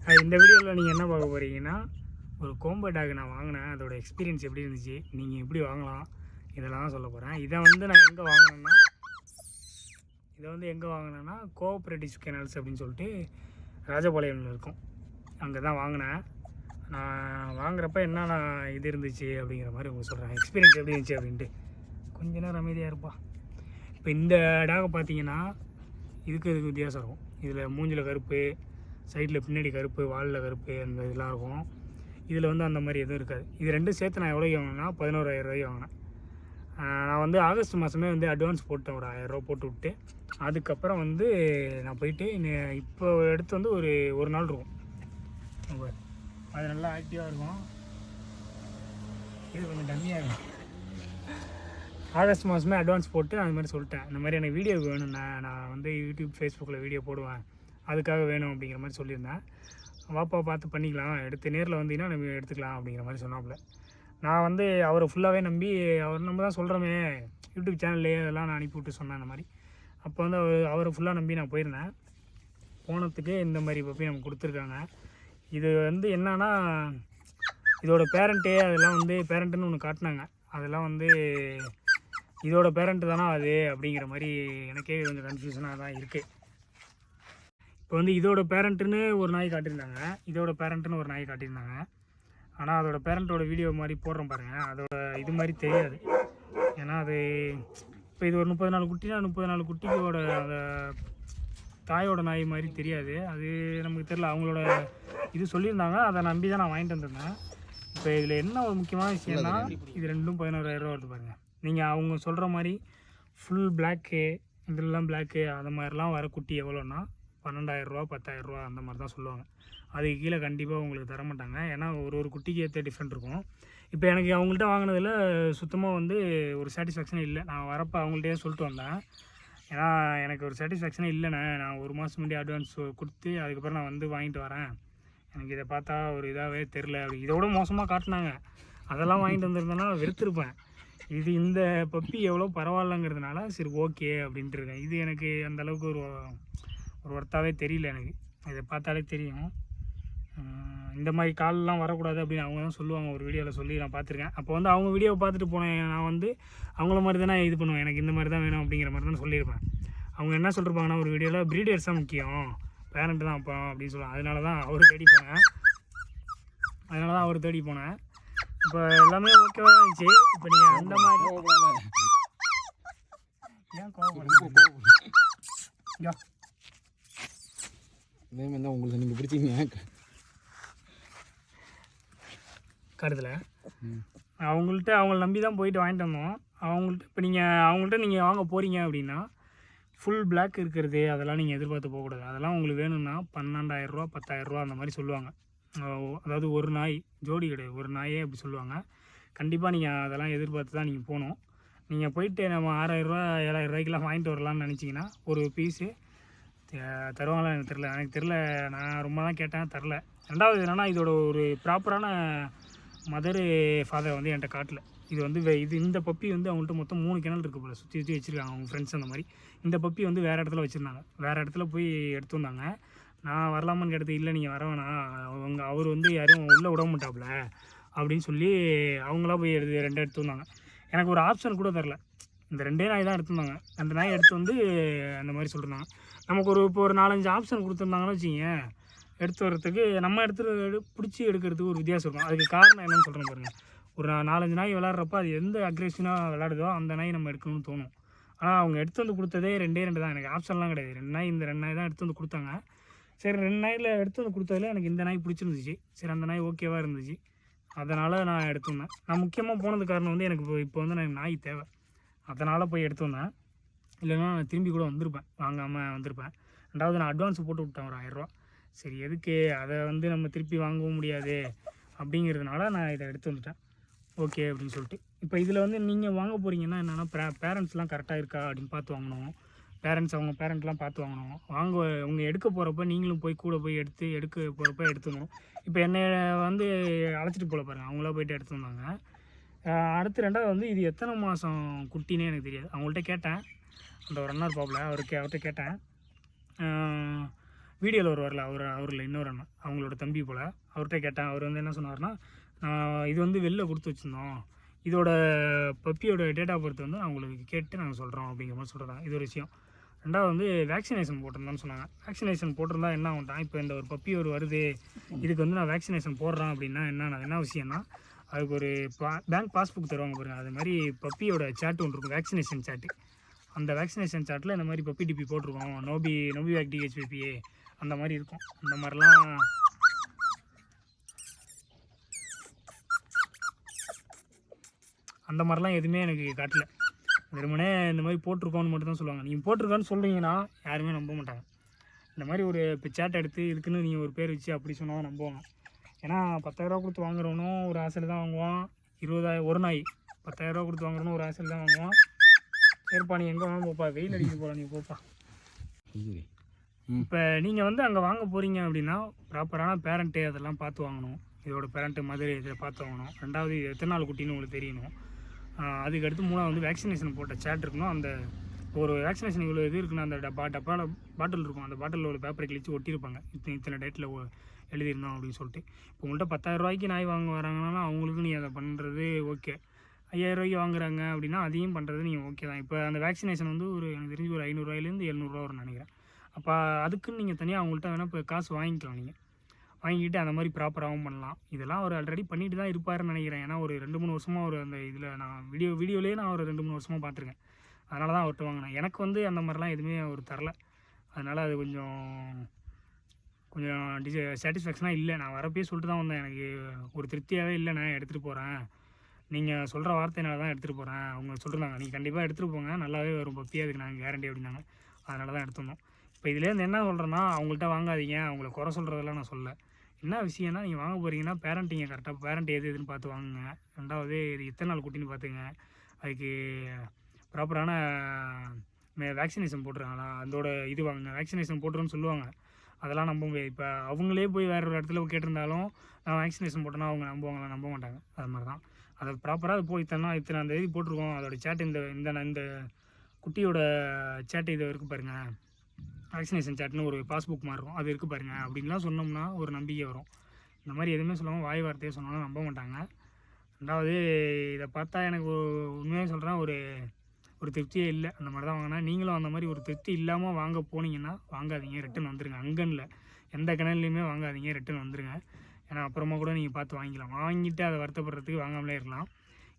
இந்த வீடியோவில் நீங்கள் என்ன பார்க்க போகிறீங்கன்னா, ஒரு கோம்போ டாக் நான் வாங்கினேன். அதோட எக்ஸ்பீரியன்ஸ் எப்படி இருந்துச்சு, நீங்கள் எப்படி வாங்கலாம், இதெல்லாம் தான் சொல்ல போகிறேன். இதை வந்து நான் எங்கே வாங்கினேன்னா கோஆப்ரேட்டிவ் கெனல்ஸ் அப்படின்னு சொல்லிட்டு ராஜபாளையம்ல இருக்கும். அங்கே தான் வாங்கினேன். நான் வாங்குறப்ப என்னென்ன இது இருந்துச்சு அப்படிங்கிற மாதிரி உங்களுக்கு சொல்கிறேன். எக்ஸ்பீரியன்ஸ் எப்படி இருந்துச்சு அப்படின்ட்டு. கொஞ்ச நேரம் அமைதியாக இருப்பா. இப்போ இந்த டாகை பார்த்தீங்கன்னா இதுக்கு வித்தியாசம் இருக்கும். இதில் மூஞ்சில் கருப்பு, சைடில் பின்னாடி கருப்பு, வாலில் கருப்பு, அந்த இதெல்லாம் இருக்கும். இதில் வந்து அந்த மாதிரி எதுவும் இருக்காது. இது ரெண்டும் சேர்த்து நான் எவ்வளோக்கு வாங்கினேன்னா 11,000 ரூபாய்க்கு வாங்கினேன். நான் வந்து ஆகஸ்ட் மாதமே வந்து அட்வான்ஸ் போட்டேன், ஒரு 1000 ரூபா போட்டு விட்டு. அதுக்கப்புறம் வந்து நான் போயிட்டு இப்போ எடுத்து வந்து ஒரு நாள் இருக்கும். அது நல்லா ஆக்டிவாக இருக்கும். இது கொஞ்சம் டம்மியாக இருக்கும். ஆகஸ்ட் மாதமே அட்வான்ஸ் போட்டு அந்த மாதிரி சொல்லிட்டேன், இந்த மாதிரி எனக்கு வீடியோ வேணும்ண்ணா, நான் வந்து யூடியூப் ஃபேஸ்புக்கில் வீடியோ போடுவேன், அதுக்காக வேணும் அப்படிங்கிற மாதிரி சொல்லியிருந்தேன். வாப்பா பார்த்து பண்ணிக்கலாம், எடுத்து நேரில் வந்தீங்கன்னா நம்ம எடுத்துக்கலாம் அப்படிங்கிற மாதிரி சொன்னாப்புல. நான் வந்து அவரை ஃபுல்லாகவே நம்பி, அவர் நம்ம தான் சொல்கிறோமே யூடியூப் சேனல்லே அதெல்லாம் நான் அனுப்பிவிட்டு சொன்னேன் அந்த மாதிரி. அப்போ வந்து அவரை ஃபுல்லாக நம்பி நான் போயிருந்தேன். போனதுக்கு இந்த மாதிரி பப்பி நமக்கு கொடுத்துருக்காங்க. இது வந்து என்னன்னா, இதோட பேரண்ட்டு அதெல்லாம் வந்து பேரண்ட்டுன்னு ஒன்று காட்டினாங்க. அதெல்லாம் வந்து இதோட பேரண்ட்டு தானே அது அப்படிங்கிற மாதிரி எனக்கே கொஞ்சம் கன்ஃபியூஷனாக தான் இருக்குது. இப்போ வந்து இதோட பேரண்ட்டுன்னு ஒரு நாய் காட்டியிருந்தாங்க, இதோட பேரண்ட்டுன்னு ஒரு நாய் காட்டியிருந்தாங்க. ஆனால் அதோட பேரண்ட்டோட வீடியோ மாதிரி போடுறோம் பாருங்கள், அதோட இது மாதிரி தெரியாது. ஏன்னா அது இப்போ இது ஒரு 34 குட்டினா 34 குட்டிக்கோட அந்த தாயோட நாய் மாதிரி தெரியாது. அது நமக்கு தெரில, அவங்களோட இது சொல்லியிருந்தாங்க, அதை நம்பி தான் நான் வாங்கிட்டு வந்திருந்தேன். இப்போ இதில் என்ன ஒரு முக்கியமான விஷயம்னா, இது ரெண்டும் 11,000 ரூபா வருது பாருங்கள். நீங்கள் அவங்க சொல்கிற மாதிரி ஃபுல் பிளாக்கு, இதெல்லாம் பிளாக்கு அந்த மாதிரிலாம் வர குட்டி எவ்வளோன்னா 12,000 ரூபா 10,000 ரூபா அந்த மாதிரி தான் சொல்லுவாங்க. அதுக்கு கீழே கண்டிப்பாக உங்களுக்கு தர மாட்டாங்க. ஏன்னா ஒரு குட்டிக்கு ஏற்ற டிஃப்ரெண்ட் இருக்கும். இப்போ எனக்கு அவங்கள்ட்ட வாங்கினதில் சுத்தமாக வந்து ஒரு சாட்டிஸ்ஃபேக்ஷனே இல்லை. நான் வரப்போ அவங்கள்ட்டே சொல்லிட்டு வந்தேன், ஏன்னா எனக்கு ஒரு சாட்டிஸ்ஃபேக்ஷனே இல்லைண்ணே, நான் ஒரு மாதம் முன்னாடி அட்வான்ஸ் கொடுத்து அதுக்கப்புறம் நான் வந்து வாங்கிட்டு வரேன், எனக்கு இதை பார்த்தா ஒரு இதாகவே தெரில அப்படி. இதோட மோசமாக காட்டினாங்க, அதெல்லாம் வாங்கிட்டு வந்திருந்தேன்னா வெறுத்துருப்பேன். இது இந்த பப்பி எவ்வளோ பரவாயில்லங்கிறதுனால சரி ஓகே அப்படின்ட்டு இருக்கேன். இது எனக்கு அந்தளவுக்கு ஒரு ஒர்த்தாகவே தெரியல. எனக்கு இதை பார்த்தாலே தெரியும். இந்த மாதிரி கால்லாம் வரக்கூடாது அப்படின்னு அவங்க தான் சொல்லுவாங்க, ஒரு வீடியோவில் சொல்லி நான் பார்த்துருக்கேன். அப்போ வந்து அவங்க வீடியோவை பார்த்துட்டு போனேன், நான் வந்து அவங்கள மாதிரி தானே இது பண்ணுவேன், எனக்கு இந்த மாதிரி தான் வேணும் அப்படிங்கிற மாதிரி தான் சொல்லியிருப்பேன். அவங்க என்ன சொல்லிருப்பாங்கன்னா ஒரு வீடியோவில் ப்ரீடர்ஸ் தான் முக்கியம், பேரண்ட்டு தான் அப்போ அப்படின்னு சொல்லுவாங்க. அதனால தான் அவர் தேடி போனேன். இப்போ எல்லாமே ஓகேவாக தான் இருந்துச்சு. இப்போ நீங்கள் அந்த மாதிரி ஏன் கோவப்படுறீங்க? இதே மாதிரி தான் உங்களுக்கு நீங்கள் பிடிச்சிங்க கருத்தில் அவங்கள நம்பி தான் போயிட்டு வாங்கிட்டு வந்தோம். இப்போ அவங்கள்ட்ட நீங்கள் வாங்க போகிறீங்க அப்படின்னா ஃபுல் பிளாக் இருக்கிறது அதெல்லாம் நீங்கள் எதிர்பார்த்து போகக்கூடாது. அதெல்லாம் உங்களுக்கு வேணும்னா 12,000 ரூபா 10,000 ரூபா அந்த மாதிரி சொல்லுவாங்க. அதாவது ஒரு நாய் ஜோடி கிடையாது, ஒரு நாயே அப்படி சொல்லுவாங்க. கண்டிப்பாக நீங்கள் அதெல்லாம் எதிர்பார்த்து தான் நீங்கள் போகணும். நீங்கள் போயிட்டு நம்ம 6,000 ரூபா 7,000 ரூபாய்க்கெலாம் வாங்கிட்டு வரலான்னு நினச்சிங்கன்னா ஒரு பீஸு தருவாங்களா எனக்கு தெரில. நான் ரொம்ப தான் கேட்டேன், தரல. ரெண்டாவது என்னென்னா, இதோட ஒரு ப்ராப்பரான மதரு ஃபாதர் வந்து என்கிட்ட காட்டல. இது வந்து இந்த பப்பி வந்து அவங்கள்ட்ட மொத்தம் 3 கிணல் இருக்குது போல், சுற்றி வச்சுருக்காங்க அவங்க ஃப்ரெண்ட்ஸ் அந்த மாதிரி. இந்த பப்பி வந்து வேறு இடத்துல வச்சுருந்தாங்க, வேறு இடத்துல போய் எடுத்து வந்தாங்க. நான் வரலாமான்னு கேட்டது, இல்லை நீங்கள் வர வேணாம், அவர் வந்து யாரும் உள்ளே விட மாட்டாப்புல அப்படின்னு சொல்லி அவங்களா போய் 2 எடுத்து வந்தாங்க. எனக்கு ஒரு ஆப்ஷன் கூட தரல. இந்த 2 நாய் தான் எடுத்துருந்தாங்க. அந்த நாய் எடுத்து வந்து அந்த மாதிரி சொல்லியிருந்தாங்க. நமக்கு இப்போ ஒரு 4-5 ஆப்ஷன் கொடுத்துருந்தாங்கன்னு வச்சுங்க, எடுத்து வர்றதுக்கு நம்ம பிடிச்சி எடுக்கிறதுக்கு ஒரு வித்தியாசம் இருக்கும். அதுக்கு காரணம் என்னன்னு சொல்கிறேன் பாருங்கள். ஒரு 4-5 நாய் விளாட்றப்ப அது எந்த அக்ரெஷனாக விளாடுதோ அந்த நாய் நம்ம எடுக்கணும்னு தோணும். ஆனால் அவங்க எடுத்து வந்து கொடுத்ததே 2 தான். எனக்கு ஆப்ஷன்லாம் கிடையாது. 2 நாய், இந்த 2 நாய் தான் எடுத்து வந்து கொடுத்தாங்க. சரி 2 நாயில் எடுத்து வந்து கொடுத்ததில் எனக்கு இந்த நாய் பிடிச்சிருந்துச்சு. சரி அந்த நாய் ஓகேவாக இருந்துச்சு, அதனால் நான் எடுத்துருந்தேன். நான் முக்கியமாக போனது காரணம் வந்து எனக்கு இப்போ வந்து எனக்கு நாய் தேவை, அதனால் போய் எடுத்து வந்தேன். இல்லைன்னா நான் திரும்பி கூட வந்திருப்பேன், வாங்காமல் வந்திருப்பேன். ரெண்டாவது நான் அட்வான்ஸ் போட்டு விட்டேன் ஒரு 1000 ரூபா. சரி எதுக்கு அதை வந்து நம்ம திருப்பி வாங்கவும் முடியாது அப்படிங்கிறதுனால நான் இதை எடுத்து வந்துட்டேன். ஓகே அப்படின்னு சொல்லிட்டு இப்போ இதில் வந்து நீங்கள் வாங்க போகிறீங்கன்னா என்னென்னா பேரண்ட்ஸ்லாம் கரெக்டாக இருக்கா அப்படின்னு பார்த்து வாங்கணும். அவங்க பேரண்ட்லாம் பார்த்து வாங்கணும். அவங்க எடுக்க போகிறப்ப நீங்களும் போய் கூட போய் எடுக்க போகிறப்ப எடுத்துக்கணும். இப்போ என்னை வந்து அழைச்சிட்டு போல பாருங்கள், அவங்களா போய்ட்டு எடுத்து வந்தாங்க. அடுத்து ரெண்டாவது வந்து இது எத்தனை மாதம் குட்டினே எனக்கு தெரியாது. அவங்கள்ட்ட கேட்டேன், அந்த ஒரு அண்ணா இருப்பாப்புல, அவர்கிட்ட கேட்டேன், வீடியோவில் ஒரு வரல அவரில் இன்னொரு அண்ணன் அவங்களோட தம்பி போல். அவர்கிட்ட கேட்டேன். அவர் வந்து என்ன சொன்னார்னா, இது வந்து வெளில கொடுத்து வச்சுருந்தோம், இதோட பப்பியோட டேட் ஆஃப் பர்த் வந்து நான் உங்களுக்கு கேட்டு நாங்கள் சொல்கிறோம் அப்படிங்கிற மாதிரி சொல்கிறாங்க. இது ஒரு விஷயம். ரெண்டாவது வந்து வேக்சினேஷன் போட்டிருந்தான்னு சொன்னாங்க. வேக்சினேஷன் போட்டிருந்தா என்ன ஆகும்ட்டான், இப்போ இந்த ஒரு பப்பி ஒரு வருது, இதுக்கு வந்து நான் வேக்சினேஷன் போடுறேன் அப்படின்னா என்ன விஷயம்னா, அதுக்கு ஒரு பேங்க் பாஸ்புக் தருவாங்க பாருங்கள். அது மாதிரி பப்பியோட சேட்டு ஒன்று இருக்கும், வேக்சினேஷன் சேட்டு. அந்த வேக்சினேஷன் சார்ட்டில் இந்த மாதிரி பப்பி டிபி போட்டிருக்கோம், நோபிவேக் டிஹெச்பிபிஏ அந்த மாதிரி இருக்கும். அந்த மாதிரிலாம் எதுவுமே எனக்கு காட்டல. வெறுமனே இந்த மாதிரி போட்டிருக்கோன்னு மட்டும் தான் சொல்லுவாங்க. நீங்கள் போட்டிருக்கோன்னு சொல்கிறீங்கன்னா யாருமே நம்ப மாட்டாங்க. இந்த மாதிரி ஒரு இப்போ சேட்டை எடுத்து இதுக்குன்னு நீங்கள் ஒரு பேர் வச்சு அப்படி சொன்னால் நம்புவாங்க. ஏன்னா 10,000 கொடுத்து வாங்குறவனும் ஒரு ஆசையில் தான் வாங்குவான். 20,000 ஒரு நாய் 10,000 கொடுத்து வாங்குறவனும் ஒரு ஆசையில் தான் வாங்குவான். சரிப்பா நீ எங்கே வாங்க போப்பா, வெயில் அடிக்க போகலாம், நீ போப்பா. இப்போ நீங்கள் வந்து அங்கே வாங்க போகிறீங்க அப்படின்னா ப்ராப்பரான பேரண்ட்டு அதெல்லாம் பார்த்து வாங்கணும். இதோட பேரண்ட்டு மதுரை இதை பார்த்து வாங்கணும். ரெண்டாவது இது எத்தனை நாள் குட்டின்னு உங்களுக்கு தெரியணும். அதுக்கடுத்து மூணாவது வந்து வேக்சினேஷன் போட்ட சேட் இருக்கணும். அந்த ஒரு வேக்சினேஷன் இவ்வளோ இது இருக்குன்னா அந்த பாட்டில் இருக்கும், அந்த பாட்டிலில் ஒரு பேப்பரை கிழிச்சு ஒட்டியிருப்பாங்க, இத்தனை டேட்டில் எழுதியிருந்தோம் அப்படின்னு சொல்லிட்டு. இப்போ உங்கள்கிட்ட 10,000 ரூபாய்க்கு நாய் வாங்க வராங்கன்னா அவங்களுக்கு நீ அதை பண்ணுறது ஓகே. 5,000 ரூபாய்க்கு வாங்குறாங்க அப்படின்னா அதையும் பண்ணுறது நீங்கள் ஓகே தான். இப்போ அந்த வேக்சினேஷன் வந்து எனக்கு தெரிஞ்சு ஒரு 500 ரூபாயிலேருந்து 700 ரூபா வரும்னு நினைக்கிறேன். அப்போ அதுக்குன்னு நீங்கள் தனியாக அவங்கள்ட்ட வேணால் இப்போ காசு வாங்கிக்கலாம். நீங்கள் வாங்கிட்டு அந்த மாதிரி ப்ராப்பராகவும் பண்ணலாம். இதெல்லாம் அவர் ஆல்ரெடி பண்ணிட்டு தான் இருப்பாருன்னு நினைக்கிறேன். ஏன்னா ஒரு 2-3 வருஷமாக ஒரு அந்த இதில் நான் வீடியோலேயே நான் ஒரு 2-3 வருஷமாக பார்த்துருக்கேன். அதனால தான் அவர்கிட்ட வாங்கினேன். எனக்கு வந்து அந்த மாதிரிலாம் எதுவுமே அவர் தரல. அதனால் அது கொஞ்சம் சாட்டிஸ்ஃபேக்ஷனாக இல்லை. நான் வரப்பே சொல்லிட்டு தான் வந்தேன், எனக்கு ஒரு திருப்தியாகவே இல்லை, நான் எடுத்துகிட்டு போகிறேன், நீங்கள் சொல்கிற வார்த்தையினால தான் எடுத்துகிட்டு போகிறேன். அவங்க சொல்கிறாங்க நீங்கள் கண்டிப்பாக எடுத்துகிட்டு போங்க, நல்லாவே வரும் பப்பி, அதுக்கு நாங்கள் கேரண்டி அப்படின்னாங்க. அதனால தான் எடுத்துருந்தோம். இப்போ இதுலேருந்து என்ன சொல்கிறேன்னா, அவங்கள்ட்ட வாங்காதீங்க, அவங்கள குறை சொல்கிறதெல்லாம் நான் சொல்ல. என்ன விஷயம்னா, நீங்கள் வாங்க போகிறீங்கன்னா பேரண்டிங்க கரெக்டாக பேரண்ட் எதுன்னு பார்த்து வாங்குங்க. ரெண்டாவது இது எத்தனை நாள் குட்டின்னு பார்த்துங்க. அதுக்கு ப்ராப்பரான வேக்சினேஷன் போட்டுருக்காங்களா அதோட இது வாங்குங்க. வேக்சினேஷன் போட்டுருன்னு சொல்லுவாங்க, அதெல்லாம் நம்ப முடியாது. இப்போ அவங்களே போய் வேறு ஒரு இடத்துல கேட்டிருந்தாலும் நான் வேக்சினேஷன் போட்டேன்னா அவங்க நம்புவாங்களா, நம்ப மாட்டாங்க. அது மாதிரி தான் அதை ப்ராப்பராக அது போய் இத்தனை அந்த இது போட்டிருக்கோம், அதோட சேட்டு இந்த குட்டியோட சேட்டு இது இருக்குது பாருங்கள், வேக்சினேஷன் சேட்டுன்னு ஒரு பாஸ்புக் மாதிரி இருக்கும், அது இருக்குது பாருங்கள் அப்படின்லாம் சொன்னோம்னா ஒரு நம்பிக்கை வரும். இந்த மாதிரி எதுவுமே சொல்லாமல் வாய் வார்த்தையே சொன்னாலும் நம்ப மாட்டாங்க. ரெண்டாவது இதை பார்த்தா எனக்கு உண்மையாக சொல்கிறேன், ஒரு திருப்தியே இல்லை. அந்த மாதிரி தான் வாங்கினா நீங்களும் அந்த மாதிரி ஒரு திருப்தி இல்லாமல் வாங்க போனீங்கன்னா வாங்காதீங்க, ரிட்டன் வந்துடுங்க. அங்கன்ல எந்த கிணல்லையுமே வாங்காதீங்க, ரிட்டன் வந்துடுங்க. ஏன்னா அப்புறமா கூட நீங்கள் பார்த்து வாங்கிக்கலாம். வாங்கிட்டு அதை வருத்தப்படுறதுக்கு வாங்காமலே இருக்கலாம்.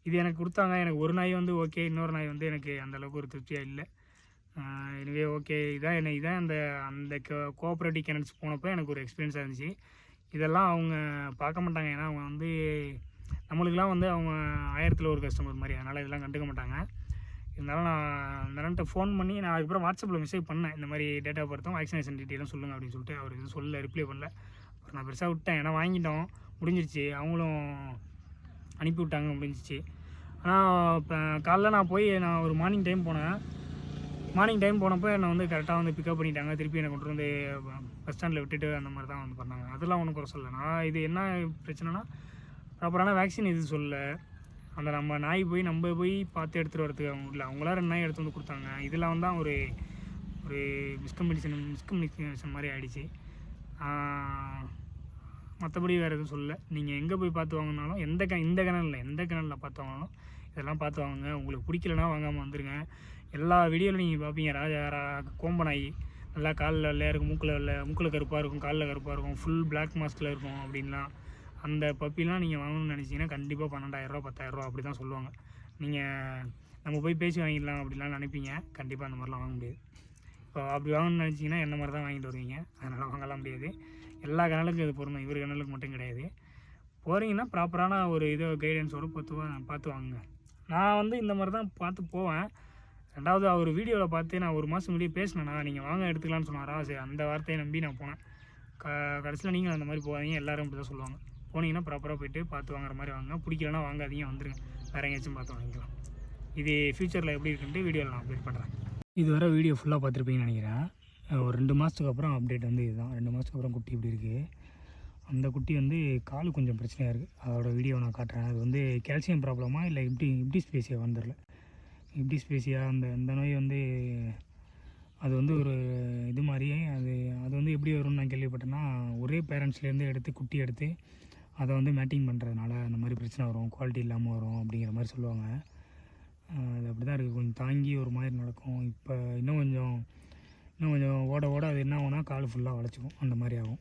இது எனக்கு கொடுத்தாங்க, எனக்கு ஒரு நாய் வந்து ஓகே, இன்னொரு நாய் வந்து எனக்கு அந்தளவுக்கு ஒரு திருப்தியாக இல்லை. எனவே ஓகே, இதான் அந்த கோஆப்ரேட்டிவ் கிணல்ஸ் போனப்போ எனக்கு ஒரு எக்ஸ்பீரியன்ஸாக இருந்துச்சு. இதெல்லாம் அவங்க பார்க்க மாட்டாங்க, ஏன்னா அவங்க வந்து நம்மளுக்கெல்லாம் வந்து அவங்க 1000ல் ஒரு கஸ்டமர் மாதிரி, அதனால் இதெல்லாம் கண்டுக்க மாட்டாங்க. இருந்தாலும் நான் அந்த அண்ணன்ட்ட ஃபோன் பண்ணி நான் அதுக்கப்புறம் வாட்ஸ்அப்பில் மெசேஜ் பண்ணேன், இந்த மாதிரி டேட்டா பொறுத்தும் வேக்சினேஷன் டீட்டெயிலும் சொல்லுங்கள் அப்படின்னு சொல்லிட்டு. அவர் எதுவும் சொல்ல ரிப்ளை பண்ணல. அப்புறம் நான் பெருசாக விட்டேன், ஏன்னா வாங்கிட்டோம், முடிஞ்சிருச்சு, அவங்களும் அனுப்பி விட்டாங்க, முடிஞ்சிச்சு. ஆனால் இப்போ காலைல நான் ஒரு மார்னிங் டைம் போனப்போ என்னை வந்து கரெக்டாக வந்து பிக்கப் பண்ணிட்டாங்க. திருப்பி என்னை கொண்டு வந்து பஸ் ஸ்டாண்டில் விட்டுட்டு அந்த மாதிரி தான் வந்து பண்ணாங்க. அதெல்லாம் ஒன்றும் குறை சொல்லலை. நான் இது என்ன பிரச்சனைனா, ப்ராப்பரான வேக்சின் இது சொல்ல, அந்த நம்ம போய் பார்த்து எடுத்துகிட்டு வரதுக்கு அவங்க இல்லை, அவங்களாம் 2 நாய் எடுத்து வந்து கொடுத்தாங்க. இதெல்லாம் வந்து ஒரு மிஸ்கம்யூனிகேஷன் மாதிரி ஆகிடுச்சு. மற்றபடி வேறு எதுவும் சொல்லலை. நீங்கள் எங்கே போய் பார்த்து வாங்கினாலும் இந்த கிணலில் பார்த்து வாங்கினாலும் இதெல்லாம் பார்த்து வாங்குங்க. உங்களுக்கு பிடிக்கலனா வாங்காமல் வந்துடுங்க. எல்லா வீடியோவில் நீங்கள் பார்ப்பீங்க, கோம்ப நாய் நல்லா காலில் வெள்ளையாக இருக்கும், மூக்கில் கருப்பாக இருக்கும், காலில் கருப்பாக இருக்கும், ஃபுல் பிளாக் மாஸ்கில் இருக்கும் அப்படின்லாம். அந்த பப்பிலாம் நீங்கள் வாங்கணும்னு நினச்சிங்கன்னா கண்டிப்பாக 12,000 ரூபா 10,000 அப்படி தான் சொல்லுவாங்க. நீங்கள் நம்ம போய் பேசி வாங்கிடலாம் அப்படிலாம் நினைப்பீங்க, கண்டிப்பாக அந்த மாதிரிலாம் வாங்க முடியாது. இப்போ அப்படி வாங்கணும்னு நினச்சிங்கன்னா என்ன மாதிரி தான் வாங்கிட்டு வருவீங்க, அதனால் வாங்கலாம் முடியாது. எல்லா கிணலுக்கும் இது பொருந்தும், இவர் கிணலுக்கு மட்டும் கிடையாது. போகிறீங்கன்னா ப்ராப்பரான ஒரு கைடன்ஸோடு பார்த்து வாங்குங்க. நான் வந்து இந்த மாதிரி தான் பார்த்து போவேன். ரெண்டாவது அவர் வீடியோவில் பார்த்து நான் ஒரு மாதம் முன்னாடியே பேசினேன்னா, நீங்கள் வாங்க எடுத்துக்கலான்னு சொன்னாரா, சரி அந்த வார்த்தையை நம்பி நான் போனேன். கடைசியில் நீங்கள் அந்த மாதிரி போகாதீங்க, எல்லோரும் இப்படி தான் சொல்லுவாங்க. போனீங்கன்னா ப்ராப்பராக போய்ட்டு பார்த்து வாங்குற மாதிரி வாங்க, பிடிக்கலனா வாங்காதீங்க, வந்துடுங்க, வேறு எங்கேயாச்சும் பார்த்து வாங்கிக்கலாம். இது ஃப்யூச்சரில் எப்படி இருக்குன்ட்டு வீடியோவில் நான் அப்டேட் பண்ணுறேன். இதுவரை வீடியோ ஃபுல்லாக பார்த்துருப்பீங்கன்னு நினைக்கிறேன். ஒரு 2 மாதத்துக்கு அப்புறம் அப்டேட் வந்து இதுதான். 2 மாதத்துக்கு அப்புறம் குட்டி இப்படி இருக்குது. அந்த குட்டி வந்து கால் கொஞ்சம் பிரச்சனையாக இருக்குது, அதோட வீடியோ நான் காட்டுறேன். அது வந்து கால்சியம் ப்ராப்ளமாக இல்லை இப்படி ஸ்பேஸியாக வந்துடல, இப்படி ஸ்பேஸியாக இந்த நோய் வந்து அது வந்து ஒரு இது மாதிரியே அது அது வந்து எப்படி வரும்னு நான் கேள்விப்பட்டேன்னா, ஒரே பேரண்ட்ஸ்லேருந்து எடுத்து குட்டி எடுத்து அதை வந்து மேட்டிங் பண்ணுறதுனால அந்த மாதிரி பிரச்சனை வரும், குவாலிட்டி இல்லாமல் வரும் அப்படிங்கிற மாதிரி சொல்லுவாங்க. அது அப்படி தான் இருக்குது, கொஞ்சம் தாங்கி ஒரு மாதிரி நடக்கும். இப்போ இன்னும் கொஞ்சம் ஓட ஓட அது என்ன ஆகும்னா கால் ஃபுல்லாக வளைச்சிக்கும், அந்த மாதிரி ஆகும்.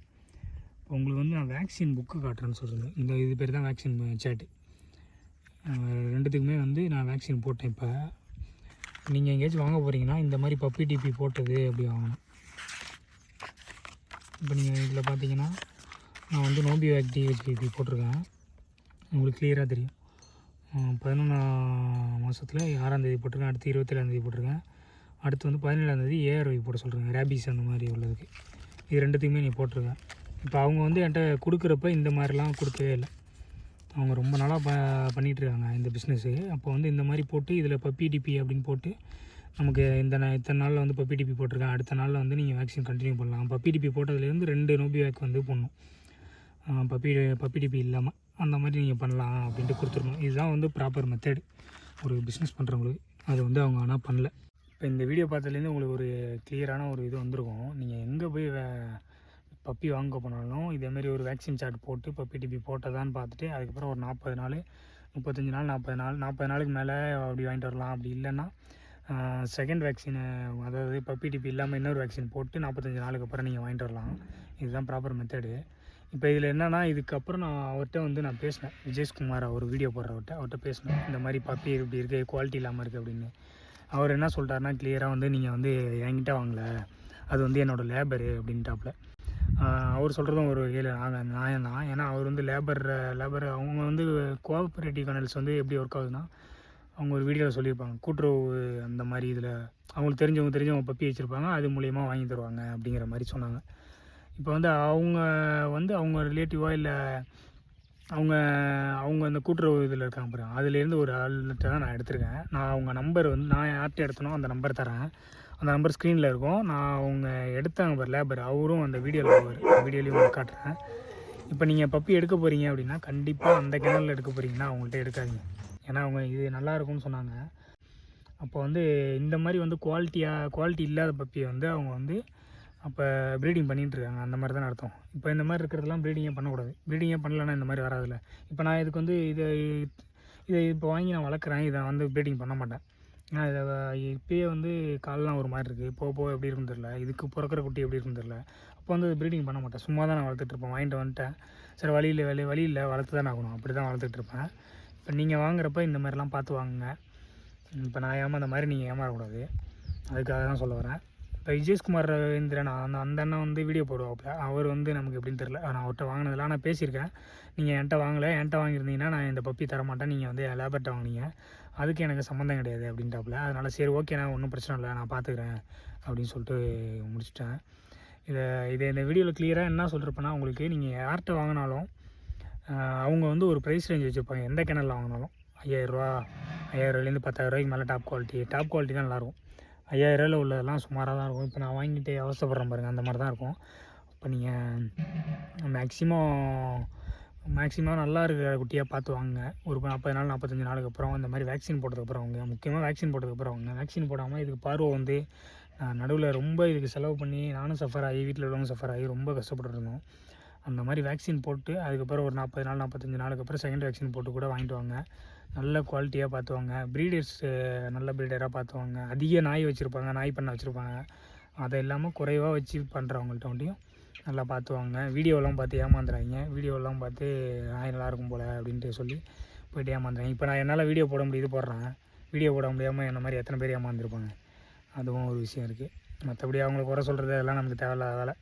இப்போ உங்களுக்கு வந்து நான் வேக்சின் புக்கு காட்டுறேன்னு சொல்கிறேன். இது பேர் தான் வேக்சின் சேட்டு. ரெண்டுத்துக்குமே வந்து நான் வேக்சின் போட்டேன். இப்போ நீங்கள் எங்கேயாச்சும் வாங்க போகிறீங்கன்னா இந்த மாதிரி பப்பி டிபி போட்டது அப்படி வாங்கணும். இப்போ நீங்கள் இதில் பார்த்தீங்கன்னா நான் வந்து நோபிவேக் டிஹெச்பிபி போட்டிருக்கேன், உங்களுக்கு கிளியராக தெரியும். 11ஆம் மாதத்தில் 6ஆம் தேதி போட்டிருக்கேன், அடுத்து 27ஆம் தேதி போட்டிருக்கேன், அடுத்து வந்து 17ஆம் தேதி ஏஆர்ஒய் போட சொல்கிறேங்க, ரேபிஸ் அந்த மாதிரி உள்ளதுக்கு. இது ரெண்டுத்துக்குமே நீ போட்டிருக்கேன். இப்போ அவங்க வந்து என்கிட்ட கொடுக்குறப்ப இந்த மாதிரிலாம் கொடுக்கவே இல்லை. அவங்க ரொம்ப நாளாக பண்ணிகிட்ருக்காங்க இந்த பிஸ்னஸ்ஸு. அப்போ வந்து இந்த மாதிரி போட்டு இதில் பப்பி டிபி அப்படின்னு போட்டு நமக்கு இத்தனை நாளில் வந்து பப்பி டிபி போட்டிருக்கேன், அடுத்த நாளில் வந்து நீங்கள் வேக்சின் கண்டினியூ பண்ணலாம். பப்பி டிபி போட்டதுலேருந்து 2 நோபிவேக் வந்து போடணும், பப்பி டிபி இல்லாமல் அந்த மாதிரி நீங்கள் பண்ணலாம் அப்படின்ட்டு கொடுத்துருக்கணும். இதுதான் வந்து ப்ராப்பர் மெத்தடு ஒரு பிஸ்னஸ் பண்ணுறவங்களுக்கு. அது வந்து அவங்க ஆனால் பண்ணல. இப்போ இந்த வீடியோ பார்த்ததுலேருந்து உங்களுக்கு ஒரு கிளியரான ஒரு இது வந்திருக்கும். நீங்கள் எங்கே போய் பப்பி வாங்க போனாலும் இதேமாரி ஒரு வேக்சின் சார்ட் போட்டு பப்பி டிபி போட்டதான்னு பார்த்துட்டு அதுக்கப்புறம் ஒரு 40 நாள் 35 நாள் 40 நாளுக்கு மேலே அப்படி வாங்கிட்டு வரலாம். அப்படி இல்லைன்னா செகண்ட் வேக்சினை, அதாவது பப்பி டிபி இல்லாமல் இன்னொரு வேக்சின் போட்டு 45 நாளுக்கு அப்புறம் நீங்கள் வாங்கிட்டு வரலாம். இதுதான் ப்ராப்பர் மெத்தடு. இப்போ இதில் என்னென்னா, இதுக்கப்புறம் நான் அவர்கிட்ட வந்து நான் பேசினேன், விஜேஷ்குமார் அவர் வீடியோ அவர்கிட்ட பேசினேன், இந்த மாதிரி பப்பி இப்படி இருக்குது, குவாலிட்டி இல்லாமல் இருக்குது அப்படின்னு. அவர் என்ன சொல்லிட்டாருன்னா, கிளியராக வந்து நீங்கள் வந்து என்கிட்ட வாங்கலை, அது வந்து என்னோடய லேபரு அப்படின்ட்டாப்புல. அவர் சொல்கிறதும் ஒரு நியாயம் தான். ஏன்னா அவர் வந்து லேபர் அவங்க வந்து கோஆப்ரேட்டிவ் கனல்ஸ் வந்து எப்படி ஒர்க் ஆகுதுன்னா, அவங்க ஒரு வீடியோவில் சொல்லியிருப்பாங்க, கூட்டுறவு அந்த மாதிரி இதில் அவங்களுக்கு தெரிஞ்சவங்க பப்பி வச்சுருப்பாங்க, அது மூலியமாக வாங்கி தருவாங்க அப்படிங்கிற மாதிரி சொன்னாங்க. இப்போ வந்து அவங்க ரிலேட்டிவாக இல்லை அவங்க அந்த கூட்டுறவு இதில் இருக்காங்க பாருங்க, அதுலேருந்து ஒரு ஆள்கிட்ட தான் நான் எடுத்திருக்கேன். நான் அவங்க நம்பர் வந்து நான் யார்கிட்ட எடுத்தனோ அந்த நம்பர் தரேன், அந்த நம்பர் ஸ்க்ரீனில் இருக்கும். நான் அவங்க எடுத்தாங்க பாரு லேபர், அவரும் அந்த வீடியோலையும் உங்களுக்கு காட்டுறேன். இப்போ நீங்கள் பப்பி எடுக்க போகிறீங்க அப்படின்னா கண்டிப்பாக அந்த கிணறுல எடுக்க போகிறீங்கன்னா அவங்கள்ட்ட எடுக்காதீங்க. ஏன்னா அவங்க இது நல்லா இருக்கும்னு சொன்னாங்க. அப்போ வந்து இந்த மாதிரி வந்து குவாலிட்டி இல்லாத பப்பியை வந்து அவங்க வந்து அப்போ ப்ரீடிங் பண்ணிகிட்ருக்காங்க, அந்த மாதிரி தான் அர்த்தம். இப்போ இந்த மாதிரி இருக்கிறதெல்லாம் ப்ரீடிங்கே பண்ணக்கூடாது. ப்ரீடிங்கே பண்ணலன்னா இந்த மாதிரி வராதில்ல. இப்போ நான் இதுக்கு வந்து இதை இப்போ வாங்கி நான் வளர்க்குறேன், இதை வந்து ப்ரீடிங் பண்ண மாட்டேன். ஏன்னா இதை இப்போயே வந்து கால்லாம் ஒரு மாதிரி இருக்குது, போக எப்படி இருக்குன்னு தெரில, இதுக்கு பிறக்கிற குட்டி எப்படி இருக்குன்னு தெரில. அப்போ வந்து ப்ரீடிங் பண்ண மாட்டேன், சும்மா தான் நான் வளர்த்துட்ருப்பேன். வாங்கிட்டு வந்துட்டேன், சரி வழி இல்லை வளர்த்து தான் ஆகணும், அப்படி தான் வளர்த்துட்ருப்பேன். இப்போ நீங்கள் வாங்குறப்ப இந்த மாதிரிலாம் பார்த்து வாங்குங்க. இப்போ நான் ஏமாந்த மாதிரி நீங்கள் ஏமாறக்கூடாது, அதுக்காக தான் சொல்ல வரேன். இப்போ விஜேஷ்குமார் ரவீந்திரன் அந்த அண்ணன் வந்து வீடியோ போடுவாப்பில், அவர் வந்து நமக்கு எப்படின்னு தெரில, நான் அவர்கிட்ட வாங்கினதெல்லாம் நான் பேசியிருக்கேன். நீங்கள் என்கிட்ட வாங்கியிருந்தீங்கன்னா நான் இந்த பப்பி தரமாட்டேன், நீங்கள் வந்து லேபர்கிட்ட வாங்கினீங்க, அதுக்கு எனக்கு சம்மந்தம் கிடையாது அப்படின்ட்டாப்புல. அதனால் சரி ஓகே, நான் ஒன்றும் பிரச்சனை இல்லை, நான் பார்த்துக்கிறேன் அப்படின்னு சொல்லிட்டு முடிச்சிட்டேன். இந்த வீடியோவில் கிளியராக என்ன சொல்லிருப்பேன்னா, உங்களுக்கு நீங்கள் யார்கிட்ட வாங்கினாலும் அவங்க வந்து ஒரு ப்ரைஸ் ரேஞ்ச் வச்சுருப்பாங்க. எந்த கிணறுல வாங்கினாலும் 5000 10,000 மேலே டாப் குவாலிட்டி தான் நல்லாயிருக்கும். 5000 உள்ளதெல்லாம் சுமாராக தான் இருக்கும். இப்போ நான் வாங்கிட்டு அவசரப்படுறேன் பாருங்கள், அந்த மாதிரி தான் இருக்கும். இப்போ நீங்கள் மேக்ஸிமம் நல்லா இருக்கிற குட்டியாக பார்த்து வாங்க. ஒரு 40 நாள் 45 நாளுக்கு அப்புறம் இந்த மாதிரி வேக்சின் போட்டதுக்கப்புறம் வாங்க. முக்கியமாக வேக்சின் போட்டதுக்கப்புறம் வாங்க. வேக்சின் போடாமல் இதுக்கு பார்வை வந்து நடுவில் ரொம்ப இதுக்கு செலவு பண்ணி நானும் சஃபர் ஆகி வீட்டில் உள்ளவங்க சஃபர் ஆகி ரொம்ப கஷ்டப்பட்டு இருந்தோம். அந்த மாதிரி வேக்சின் போட்டு அதுக்கப்புறம் ஒரு 40 நாள் 45 நாளுக்கு அப்புறம் செகண்ட் வேக்சின் போட்டு கூட வாங்கிட்டு வாங்க. நல்ல குவாலிட்டியாக பார்த்துவாங்க. ப்ரீடர்ஸ் நல்ல ப்ரீடராக பார்த்துவாங்க. அதிக நாய் வச்சுருப்பாங்க, நாய் பண்ணை வச்சுருப்பாங்க, அதை இல்லாமல் குறைவாக வச்சு பண்ணுறவங்கள்ட்ட வண்டியும் நல்லா பார்த்துவாங்க. வீடியோலாம் பார்த்து ஏமாந்துறாங்க. வீடியோலாம் பார்த்து நாய் நல்லாயிருக்கும் போல் அப்படின்ட்டு சொல்லி போய்ட்டு ஏமாந்துறாங்க. இப்போ நான் என்னால் வீடியோ போட முடியுது போடுறேன், வீடியோ போட முடியாமல் என்ன மாதிரி எத்தனை பேர் ஏமாந்துருப்பாங்க, அதுவும் ஒரு விஷயம் இருக்குது. மற்றபடி அவங்களுக்கு குறை சொல்கிறது அதெல்லாம் நமக்கு தேவையில்லாத வேலை.